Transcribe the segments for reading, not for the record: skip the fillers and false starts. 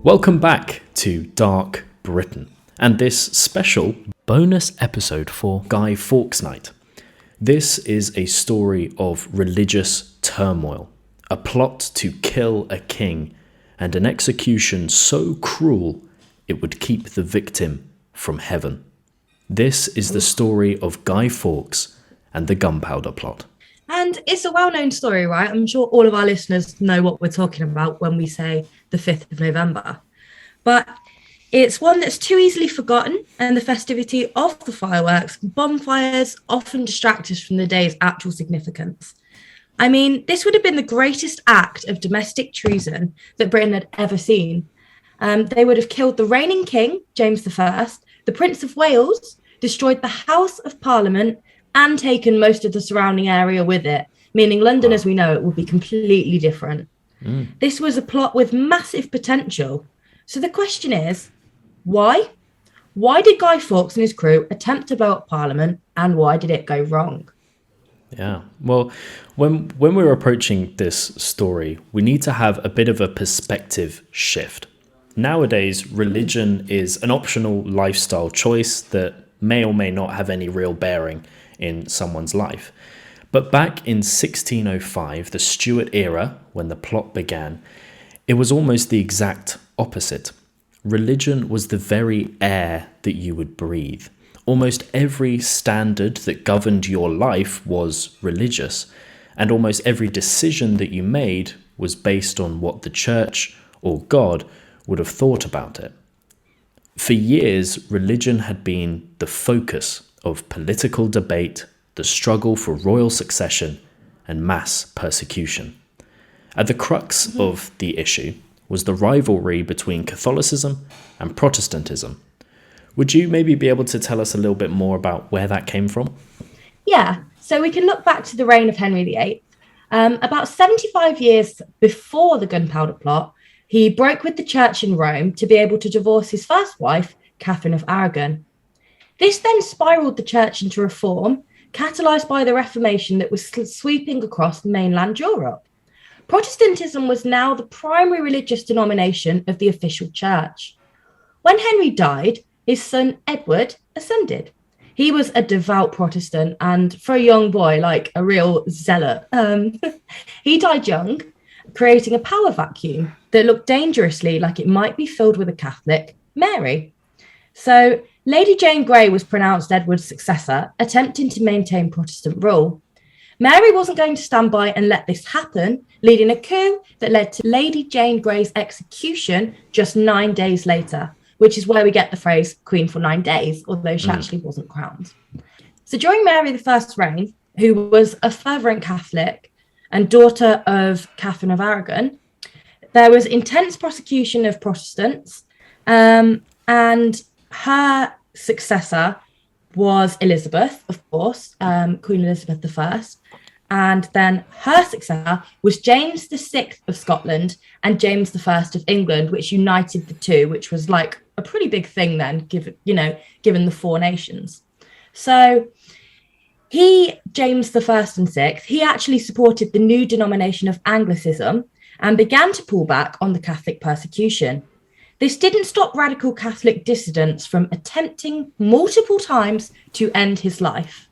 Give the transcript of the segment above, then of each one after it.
Welcome back to Dark Britain and this special bonus episode for Guy Fawkes Night. This is a story of religious turmoil, a plot to kill a king, and an execution so cruel it would keep the victim from heaven. This is the story of Guy Fawkes and the Gunpowder Plot. And it's a well-known story, right? I'm sure all of our listeners know what we're talking about when we say the 5th of November. But it's one that's too easily forgotten, and the festivity of the fireworks, bonfires, often distract us from the day's actual significance. I mean, this would have been the greatest act of domestic treason that Britain had ever seen. They would have killed the reigning king, James I, the Prince of Wales, destroyed the House of Parliament, and taken most of the surrounding area with it, meaning London as we know it would be completely different. This was a plot with massive potential. So the question is, why? Why did Guy Fawkes and his crew attempt to blow up Parliament, and why did it go wrong? Yeah, well, when we're approaching this story, we need to have a bit of a perspective shift. Nowadays, religion is an optional lifestyle choice that may or may not have any real bearing in someone's life. But back in 1605, the Stuart era, when the plot began, it was almost the exact opposite. Religion was the very air that you would breathe. Almost every standard that governed your life was religious, and almost every decision that you made was based on what the church or God would have thought about it. For years, religion had been the focus of political debate, the struggle for royal succession, and mass persecution. At the crux of the issue was the rivalry between Catholicism and Protestantism. Would you maybe be able to tell us a little bit more about where that came from? Yeah, so we can look back to the reign of Henry VIII. About 75 years before the Gunpowder Plot, he broke with the church in Rome to be able to divorce his first wife, Catherine of Aragon. This then spiralled the church into reform, catalysed by the Reformation that was sweeping across mainland Europe. Protestantism was now the primary religious denomination of the official church. When Henry died, his son Edward ascended. He was a devout Protestant and, for a young boy, like a real zealot. He died young, creating a power vacuum that looked dangerously like it might be filled with a Catholic, Mary. So Lady Jane Grey was pronounced Edward's successor, attempting to maintain Protestant rule. Mary wasn't going to stand by and let this happen, leading a coup that led to Lady Jane Grey's execution just 9 days later, which is where we get the phrase Queen for 9 days, although she actually wasn't crowned. So during Mary I's reign, who was a fervent Catholic and daughter of Catherine of Aragon, there was intense persecution of Protestants, and her successor was Elizabeth, of course, Queen Elizabeth I, and then her successor was James VI of Scotland and James I of England, which united the two, which was like a pretty big thing then, given the four nations. So James I and VI, he actually supported the new denomination of Anglicanism and began to pull back on the Catholic persecution. This didn't stop radical Catholic dissidents from attempting multiple times to end his life.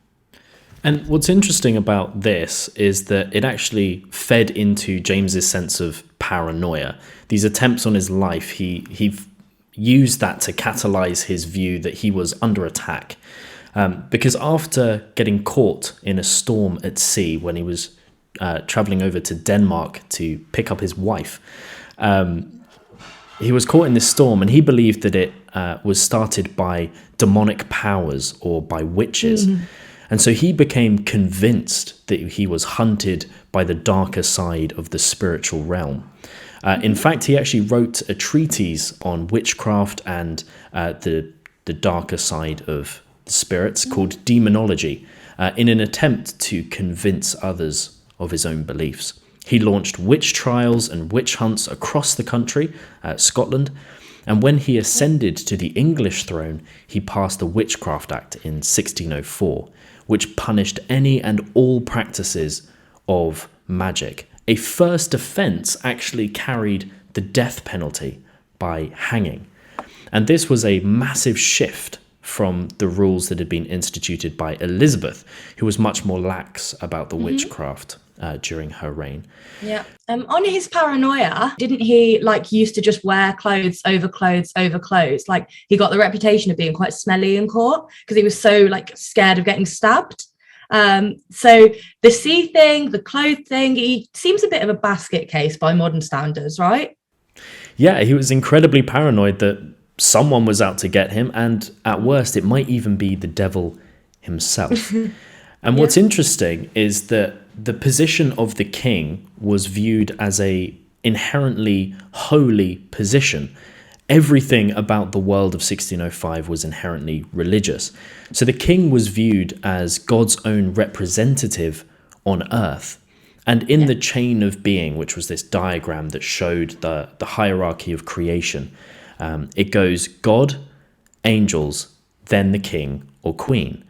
And what's interesting about this is that it actually fed into James's sense of paranoia. These attempts on his life, he used that to catalyse his view that he was under attack. Because after getting caught in a storm at sea when he was travelling over to Denmark to pick up his wife, he was caught in this storm, and he believed that it was started by demonic powers or by witches. And so he became convinced that he was hunted by the darker side of the spiritual realm. In fact, he actually wrote a treatise on witchcraft and the darker side of the spirits called Demonology, in an attempt to convince others of his own beliefs. He launched witch trials and witch hunts across the country, Scotland, and when he ascended to the English throne, he passed the Witchcraft Act in 1604, which punished any and all practices of magic. A first offence actually carried the death penalty, by hanging. And this was a massive shift from the rules that had been instituted by Elizabeth, who was much more lax about the witchcraft during her reign. Yeah. On his paranoia, didn't he used to just wear clothes over clothes over clothes? Like, he got the reputation of being quite smelly in court because he was so scared of getting stabbed. So the sea thing, the clothes thing, he seems a bit of a basket case by modern standards, right? Yeah, he was incredibly paranoid that someone was out to get him, and at worst, it might even be the devil himself. And what's interesting is that the position of the king was viewed as a inherently holy position. Everything about the world of 1605 was inherently religious. So the king was viewed as God's own representative on earth. And in the chain of being, which was this diagram that showed the hierarchy of creation, it goes God, angels, then the king or queen.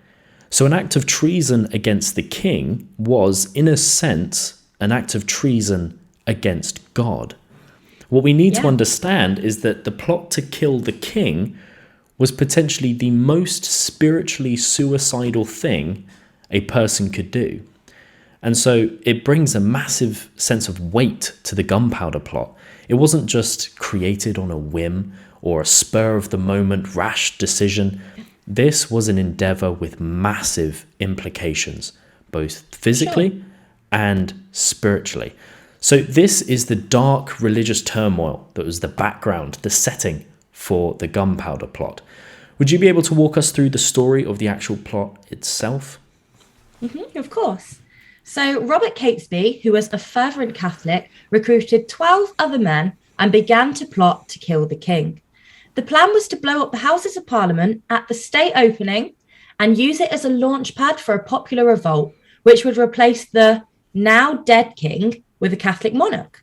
So an act of treason against the king was, in a sense, an act of treason against God. What we need to understand is that the plot to kill the king was potentially the most spiritually suicidal thing a person could do. And so it brings a massive sense of weight to the Gunpowder Plot. It wasn't just created on a whim or a spur of the moment rash decision. This was an endeavor with massive implications, both physically and spiritually. So this is the dark religious turmoil that was the background, the setting for the Gunpowder Plot. Would you be able to walk us through the story of the actual plot itself? Of course. So Robert Catesby, who was a fervent Catholic, recruited 12 other men and began to plot to kill the king. The plan was to blow up the Houses of Parliament at the state opening and use it as a launch pad for a popular revolt, which would replace the now dead king with a Catholic monarch.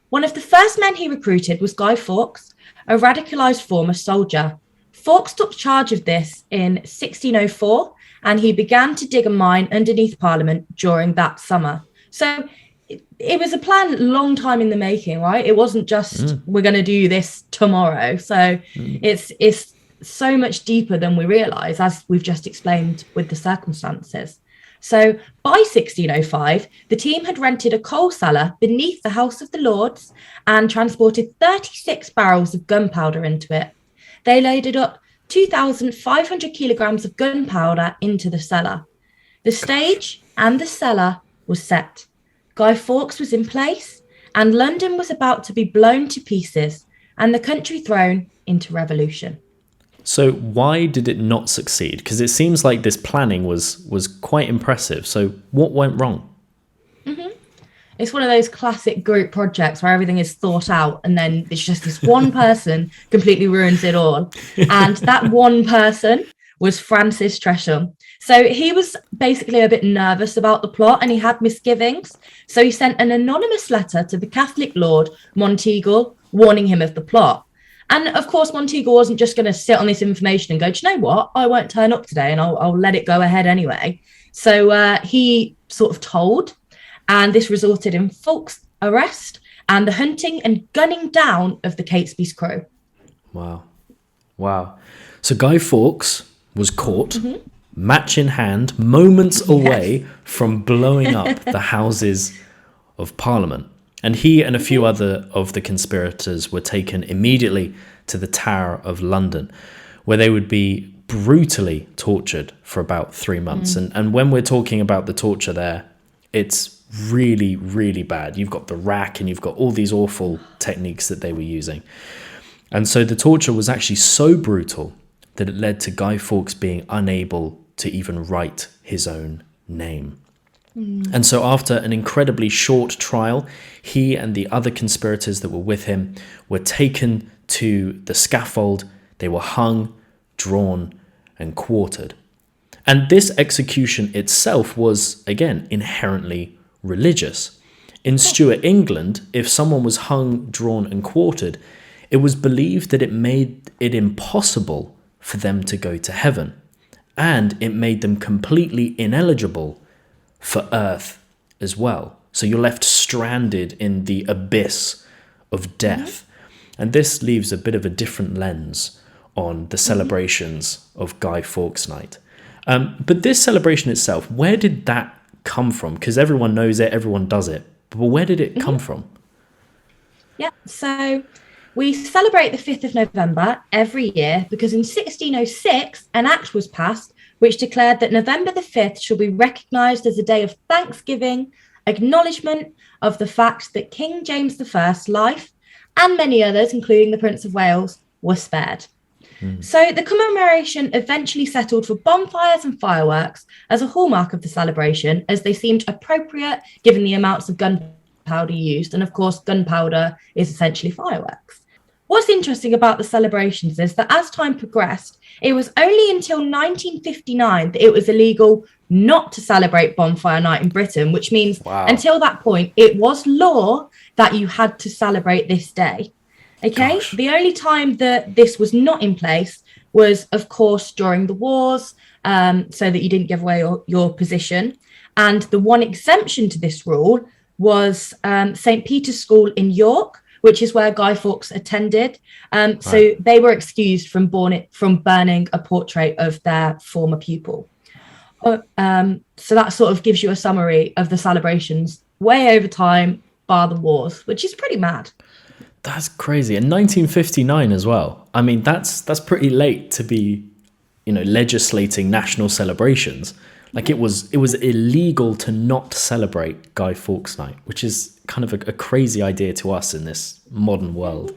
One of the first men he recruited was Guy Fawkes, a radicalised former soldier. Fawkes took charge of this in 1604, and he began to dig a mine underneath Parliament during that summer. So it was a plan a long time in the making, right? It wasn't just we're going to do this tomorrow. So it's so much deeper than we realise, as we've just explained with the circumstances. So by 1605, the team had rented a coal cellar beneath the House of the Lords and transported 36 barrels of gunpowder into it. They loaded up 2,500 kilograms of gunpowder into the cellar. The stage and the cellar was set. Guy Fawkes was in place, and London was about to be blown to pieces and the country thrown into revolution. So why did it not succeed? Because it seems like this planning was quite impressive. So what went wrong? It's one of those classic group projects where everything is thought out and then it's just this one person completely ruins it all. And that one person was Francis Tresham. So he was basically a bit nervous about the plot and he had misgivings. So he sent an anonymous letter to the Catholic Lord Monteagle warning him of the plot. And of course, Monteagle wasn't just going to sit on this information and go, do you know what? I won't turn up today and I'll let it go ahead anyway. So he sort of told. And this resulted in Fawkes' arrest and the hunting and gunning down of the Catesby's crew. Wow. So Guy Fawkes was caught, match in hand, moments away from blowing up the Houses of Parliament. And he and a few other of the conspirators were taken immediately to the Tower of London, where they would be brutally tortured for about 3 months. And when we're talking about the torture there, it's really, really bad. You've got the rack and you've got all these awful techniques that they were using. And so the torture was actually so brutal that it led to Guy Fawkes being unable to even write his own name. And so after an incredibly short trial, he and the other conspirators that were with him were taken to the scaffold. They were hung, drawn, and quartered. And this execution itself was, again, inherently religious. In Stuart England, if someone was hung, drawn, and quartered, it was believed that it made it impossible for them to go to heaven, and it made them completely ineligible for earth as well. So you're left stranded in the abyss of death. And this leaves a bit of a different lens on the celebrations of Guy Fawkes Night. But this celebration itself, where did that come from? Because everyone knows it, everyone does it. But where did it come from? Yeah, so we celebrate the 5th of November every year because in 1606, an act was passed which declared that November the 5th shall be recognised as a day of thanksgiving, acknowledgement of the fact that King James I's life and many others, including the Prince of Wales, were spared. So the commemoration eventually settled for bonfires and fireworks as a hallmark of the celebration, as they seemed appropriate given the amounts of gunpowder used. And of course, gunpowder is essentially fireworks. What's interesting about the celebrations is that as time progressed, it was only until 1959 that it was illegal not to celebrate Bonfire Night in Britain, which means until that point, it was law that you had to celebrate this day. Okay, Gosh. The only time that this was not in place was, of course, during the wars, so that you didn't give away your position. And the one exemption to this rule was St. Peter's School in York, which is where Guy Fawkes attended. So they were excused from burning a portrait of their former pupil. So that sort of gives you a summary of the celebrations way over time, bar the wars, which is pretty mad. That's crazy. And 1959 as well. I mean, that's pretty late to be, legislating national celebrations. Like it was illegal to not celebrate Guy Fawkes Night, which is kind of a crazy idea to us in this modern world.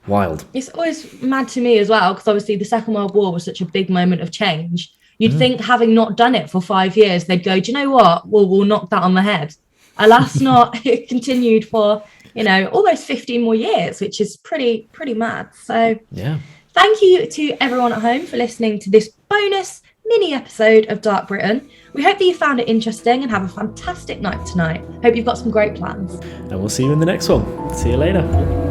Wild. It's always mad to me as well, because obviously the Second World War was such a big moment of change. You'd think, having not done it for 5 years, they'd go, do you know what? We'll knock that on the head. Alas, not. It continued for almost 15 more years, which is pretty mad. So yeah, thank you to everyone at home for listening to this bonus mini episode of Dark Britain. We hope that you found it interesting and have a fantastic night tonight. Hope you've got some great plans. And we'll see you in the next one. See you later.